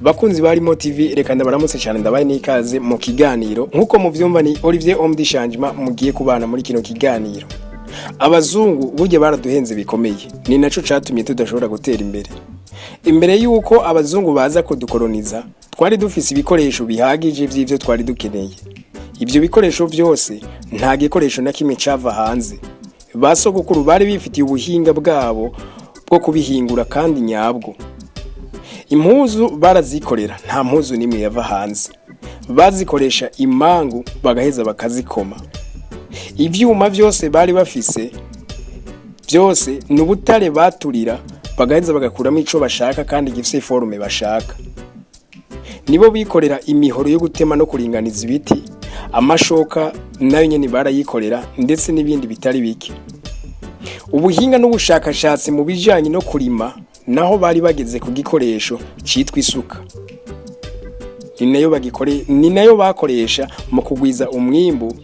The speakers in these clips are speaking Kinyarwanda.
Bakunzi barimo TV reka ndabaramutse cyane ndabaye nikaze mu kiganiro nkuko muvyumva ni Olivier Omdishanjima mugiye kubana muri kino kiganiro. Abazungu burye baraduhenze bikomeye ni naco catumye tudashobora gutera imbere yuko abazungu baza kudukoloniza twari dufise ibikoresho bihagije vy'ivyo twari dukeneye. Ibyo bikoresho byose nta gikoresho na kimwe cava hanze. Basogokuru bari bifitiye ubuhinga bwabo bwo kubihingura kandi nyabwo. Impuzu barazikorera nta mpuzu nimwe yava hanze. Bazikoresha imangu bagaheza bakazikoma. Ivyuma byose bari bafise byose n'ubutare baturira bagaheza bagakuramo ico bashaka kandi gifise forme bashaka. Nibo bikorera imihoro yo gutema no kuringaniza ibiti, amashoka nayo nyene barayikorera ndetse n'ibindi bitari bike. Ubuhinga n'ubushakashatsi mu bijanye no kurima naho bari bageze ku gikoresho citwa isuka. Ni nayo bakoresha mu kugwiza umwimbu,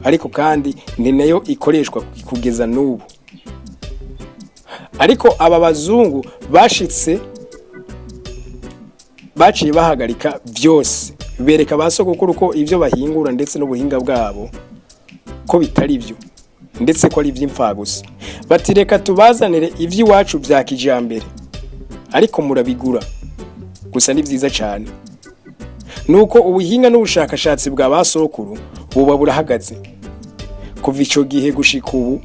ariko kandi ni nayo ikoreshwa kugeza n'ubu. Ariko aba bazungu bashitse baciye bahagarika byose, bereka basogokuru ko ivyo bahingura ndetse n'ubuhinga bwabo ko bitari byo ndetse ko ari ivy'imfagusa. Bati reka tubazanire ivy'iwacu vya kijambere, ariko murabigura gusa ni vyiza cyane. Nuko ubuhinga n'ubushakashatsi bwa basokuru buba burahagaze. Kuva ico gihe gushika ubu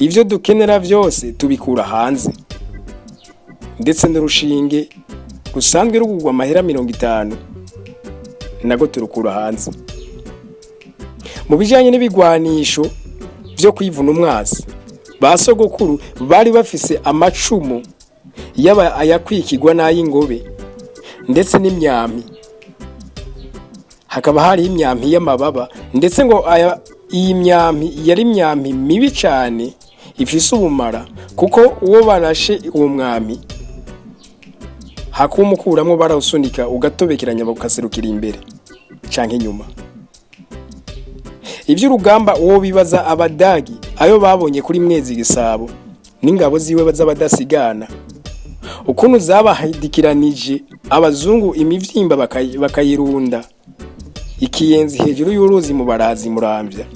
ivyo dukenera vyose tubikura hanze, ndetse n'urushinge rusanzwe rugurwa amahera 50 nago turukura hanze. Mu bijanye n'ibigwanisho byo kwivuna umwasi, basogokuru bari bafise amacumu yaba ayakwikirwa n'ayingobe ndetse n'imyami. Hakaba hari imyami y'amababa ndetse ngo iyi myami yari imyami mibi cyane ifise ubumara, kuko uwo barashe uwo mwami hakumukuramwo barawusunika ugatobekeranya bakaserukira imbere canke inyuma. Ivy'urugamba uwo bibaza abadagi ayo babonye kuri Mwezi Gisabo n'ingabo ziwe bazabadasigana, ukuntu zabahidikiranije abazungu imivyimba bakayirunda ikiyenzi hejuru y'uruzi mu Barazi Muramvya.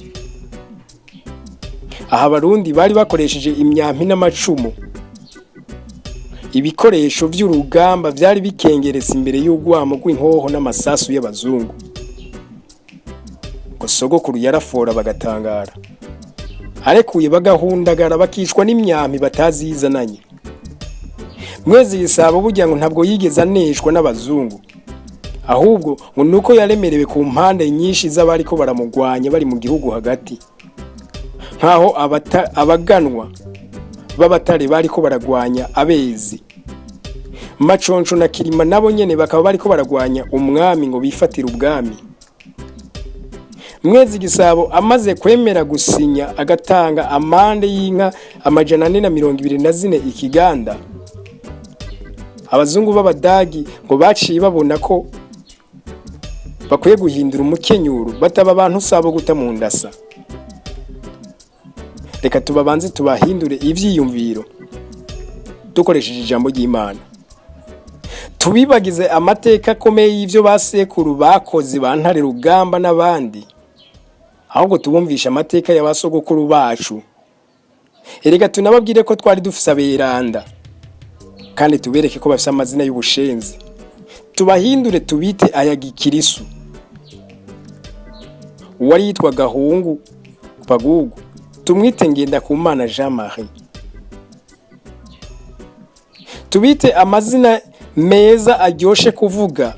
Aha Barundi bari bakoresheje imyampi n'amacumu. Ibikoresho vy'urugamba vyari bikengeretse imbere y'ugwamo rw'inkoho n'amasasu y'abazungu. Ngo sogokuru yarafora bagatangara, arekuye bagahundagara bakishwa n'imyampi batazizananye. Mwezi Gisabo burya ngo ntabwo yigeze aneshwa n'abazungu, ahubwo ngo nuko yaremerewe ku mpande nyinshi z'abariko baramugwanya bari mu gihugu hagati. Nkaho abaganwa b'abatare bariko baragwanya Abezi, Maconco na Kirima nabo nyene bakaba bariko baragwanya umwami ngo bifatira ubwami. Mwezi Gisabo amaze kwemera gusinya agatanga amande y'inka 424 ikiganda, abazungu b'abadagi ngo baciye babona ko bakwiye guhindura umukenyuro, bataba abantu sabo guta mu ndasa. Reka tubabanze tubahindure ivyiyumviro dukoresheje ijambo ry'Imana, tubibagize amateka akomeye y'ivyo basekuru bakoze bantare rugamba n'abandi, ahubwo tubumvisha amateka y'abasogokuru bacu. Erega tunababwire ko twari dufise aberanda, kandi tubereke ko bafise amazina y'ubushenzi. Tubahindure tubite ayagikirisu. Uwari yitwa Gahungu Bagugu tumwite Ngendakumana Jean Marie. Tubite amazina meza aryoshe kuvuga,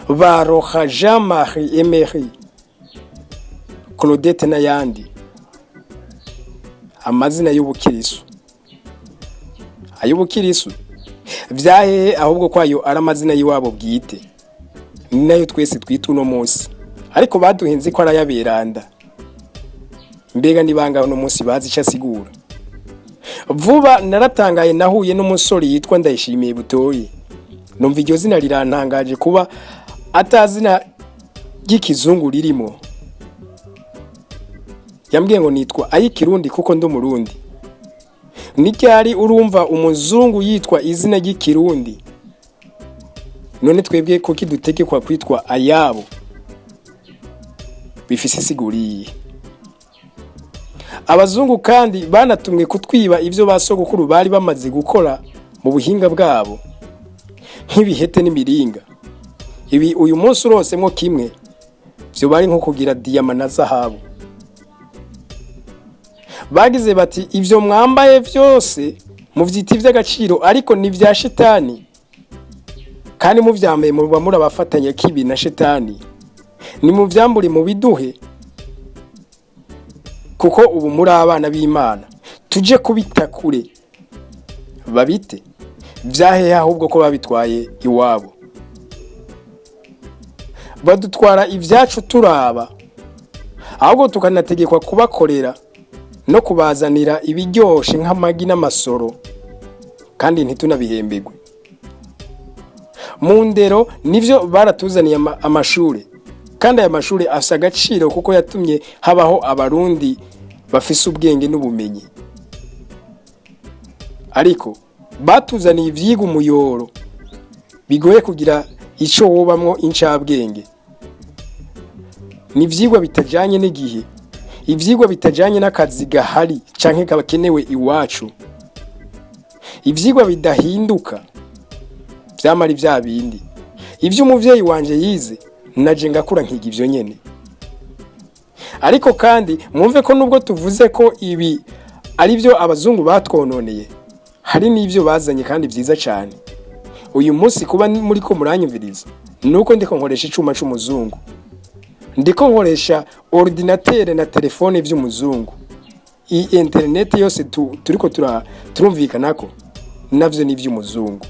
Baroha Jean Marie Emery, Claudette n'ayandi. Amazina y'ubukirisu. Ay'ubukirisu vyahehe ahubwo kwayo ari amazina yiwabo bwite, ni nayo twese twita uno munsi, ariko baduhenze ko arayaberanda. Mbega nibanga uno munsi bazi ico asigura. Vuba naratangaye nahuye n'umusore yitwa Ndayishimiye Butoyi. Numva iryo zina rirantangaje kuba atazina ry'ikizungu ririmo. Yambwiye ngo nitwa Ayikirundi kuko ndo Murundi. Nicyari urumva umuzungu yitwa izina ry'ikirundi? none twebwe kuki dutegekwa kwitwa ayabo bifise siguriye. Abazungu kandi banatumwe kutwiba ivyo basogokuru bari bamaze gukora mu buhinga bwabo nk'ibihete n'imiringa. Ibi uyu munsi urosemwo kimwe vyo bari nko kugira diyama na zahabu. Bagize bati ivyo mwambaye vyose muvyita ivy'agaciro ariko ni vya shetani, kandi muvyambaye muba murabafatanya kibi na shetani. Ni muvyambure mu biduhe kuko ubu muri abana b'Imana, tuje kubita kure babite vyaheha ahubwo ko babitwaye iwabo. Badutwara ivyacu turaba ahubwo tukanategekwa kubakorera no kubazanira ibiryoshe nk'amagi n'amasoro kandi ntitunabihembegwe. Mu ndero nivyo baratuzaniye amashure, kandi aya mashure afise agaciro kuko yatumye habaho abarundi bafise ubwenge n'ubumenyi. Ariko batuzaniye ivyiga umuyoro bigoye kugira ico wobamwo incabwenge. Ni ivyigwa bitajanye n'igihe, ivyigwa bitajanye n'akazi gahari canke kabakenewe iwacu, ivyigwa bidahinduka vyamara vya bindi. Ivyo umuvyeyi wanje yize naje ngakura nkiga ivyo nyene. Ariko kandi mwumve ko nubwo tuvuze ko ibi ari byo abazungu batwononeye, hari n'ivyo bazanye kandi vyiza cyane. Uyu munsi kuba muri ko muranyumviriza nuko ndiko nkoresha icuma c'umuzungu, ndiko nkoresha ordinateur na telefone vy'umuzungu. Internet yose turiko turumvikanako navyo ni vy'umuzungu.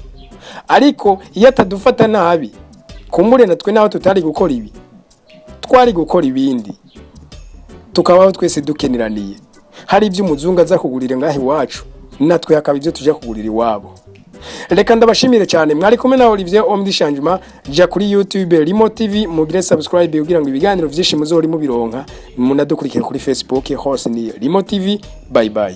Ariko iyo atadufata nabi, kumbure natwe naho tutari gukora ibi, twari gukora ibindi, tukabaho twese dukeneraniye. Hari ivy'umuzungu aza kugurira ngahe iwacu, natwe hakaba ivyo tuja kugurira iwabo. Reka ndabashimire cyane, mwari kumwe na Olivier Omdi Shanjuma. Ja kuri YouTube Limo TV mugire subscribe kugira ngo ibiganiro vyinshi muzori mu bironka. Munadukurikire kuri Facebook hose ni Limo TV. Bye bye.